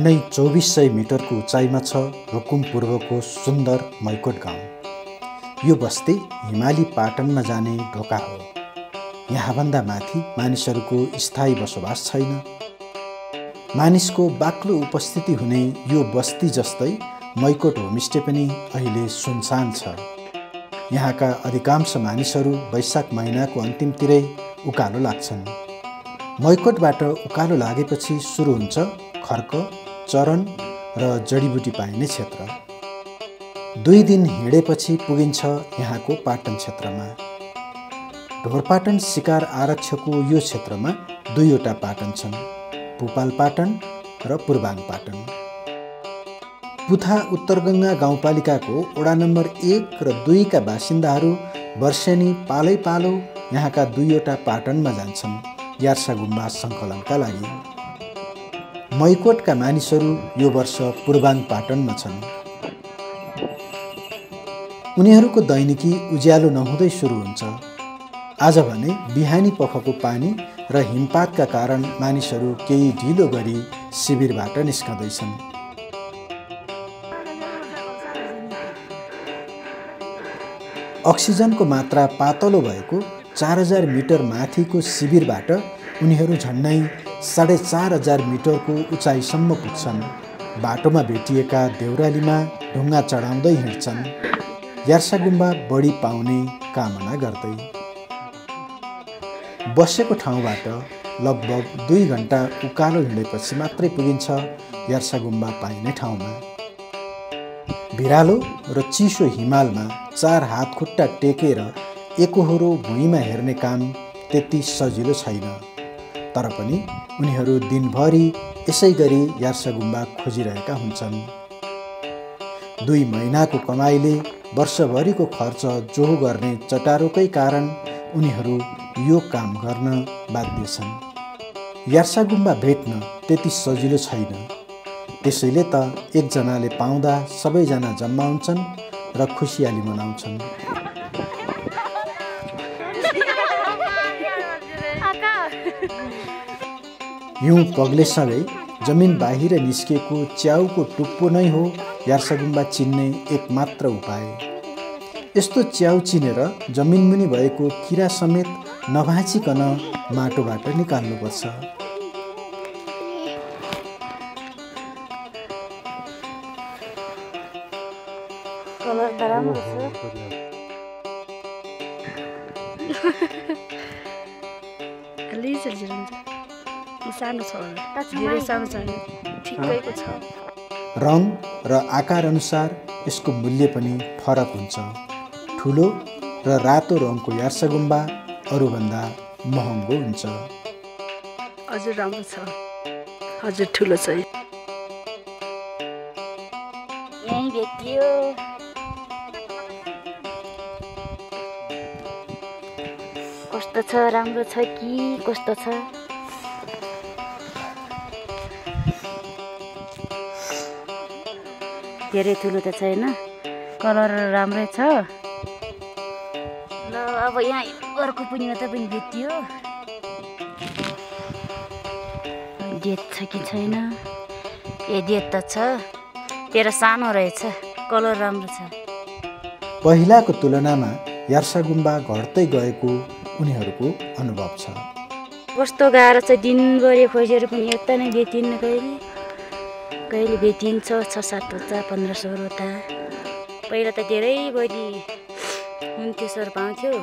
झन्डै 2400 मिटरको उचाइमा छ रुकुम पूर्वको सुन्दर मैकोट गाउँ। यो बस्ती हिमाली पाटनमा जाने ढोका हो। यहाँभन्दा माथि मानिसहरूको स्थायी बसोबास छैन। मानिसको बाक्लो उपस्थिति हुने यो बस्ती जस्तै मैकोट होमस्टे पनि अहिले सुनसान छ। यहाँका अधिकांश मानिसहरू वैशाख महिनाको अन्तिमतिरै उकालो लाग्छन्। मैकोटबाट उकालो लागेपछि सुरु हुन्छ खर्क, चरण र जडीबुटी पाइने क्षेत्र। 2 दिन हिँडेपछि पुगिन्छ यहाँको पाटन क्षेत्रमा। ढोरपाटन शिकार आरक्षको यो क्षेत्रमा 2वटा पाटन छन्, पुपाल पाटन र पूर्वाङ पाटन। पुथा उत्तरगङ्गा गाउँपालिकाको वडा नम्बर 1 र 2 का बासिन्दाहरू वर्षेनी पालै पालो यहाँका 2वटा पाटनमा जान्छन् यार्सा गुम्बा सङ्कलनका लागि। मैकोटका मानिसहरू यो वर्ष पूर्वाङ पाटनमा छन्। उनीहरूको दैनिकी उज्यालो नहुँदै सुरु हुन्छ। आज भने बिहानी पखको पानी र हिमपातका कारण मानिसहरू केही ढिलो गरी शिविरबाट निस्कँदैछन्। अक्सिजनको मात्रा पातलो भएको 4000 मिटर माथिको शिविरबाट उनीहरू झन्डै 4500 मिटरको उचाइसम्म पुग्छन्। बाटोमा भेटिएका देउरालीमा ढुङ्गा चढाउँदै हिँड्छन्, यार्सा गुम्बा बढी पाउने कामना गर्दै। बसेको ठाउँबाट लगभग 2 घन्टा उकालो हिँडेपछि मात्रै पुगिन्छ यार्सा गुम्बा पाइने ठाउँमा। भिरालो र चिसो हिमालमा 4 हात खुट्टा टेकेर एकोहोरो भुइँमा हेर्ने काम त्यति सजिलो छैन। तर पनि उनीहरू दिनभरि यसै गरी यार्सा गुम्बा खोजिरहेका हुन्छन्। 2 महिनाको कमाइले वर्षभरिको खर्च जोहो गर्ने चटारोकै कारण उनीहरू यो काम गर्न बाध्य छन्। यार्सा गुम्बा भेट्न त्यति सजिलो छैन। त्यसैले त एकजनाले पाउँदा सबैजना जम्मा हुन्छन् र खुसियाली मनाउँछन्। हिउँ पग्लेसँगै जमिन बाहिर निस्किएको च्याउको टुप्पो नै हो यार्सा गुम्बा चिन्ने एकमात्र उपाय। यस्तो च्याउ चिनेर जमिनमुनि भएको किरा समेत नभाँचिकन माटोबाट निकाल्नुपर्छ। रङ र आकार अनुसार यसको मूल्य पनि फरक हुन्छ। ठुलो र रातो रङको यार्सा गुम्बा अरूभन्दा महँगो हुन्छ। हजुर राम्रो छ, हजुर ठुलो छ। यही भेटियो। कस्तो छ, राम्रो छ कि कस्तो छ? धेरै ठुलो त छैन, कलर राम्रै छ। ल अब यहाँ अर्को पनि मात्र पनि भेटियो। डेट छ कि छैन? ए डेट त छ, तेरो सानो रहेछ, कलर राम्रो छ। पहिलाको तुलनामा यार्सा गुम्बा घट्दै गएको उनीहरूको अनुभव छ। कस्तो गाह्रो छ, दिनभरि खोजेर पनि यता नै भेटिन्न। कहिले भेटिन्छ 6-7वटा 1500वटा। पहिला त धेरै बढी हुन्थ्यो, सर पाउँथ्यो।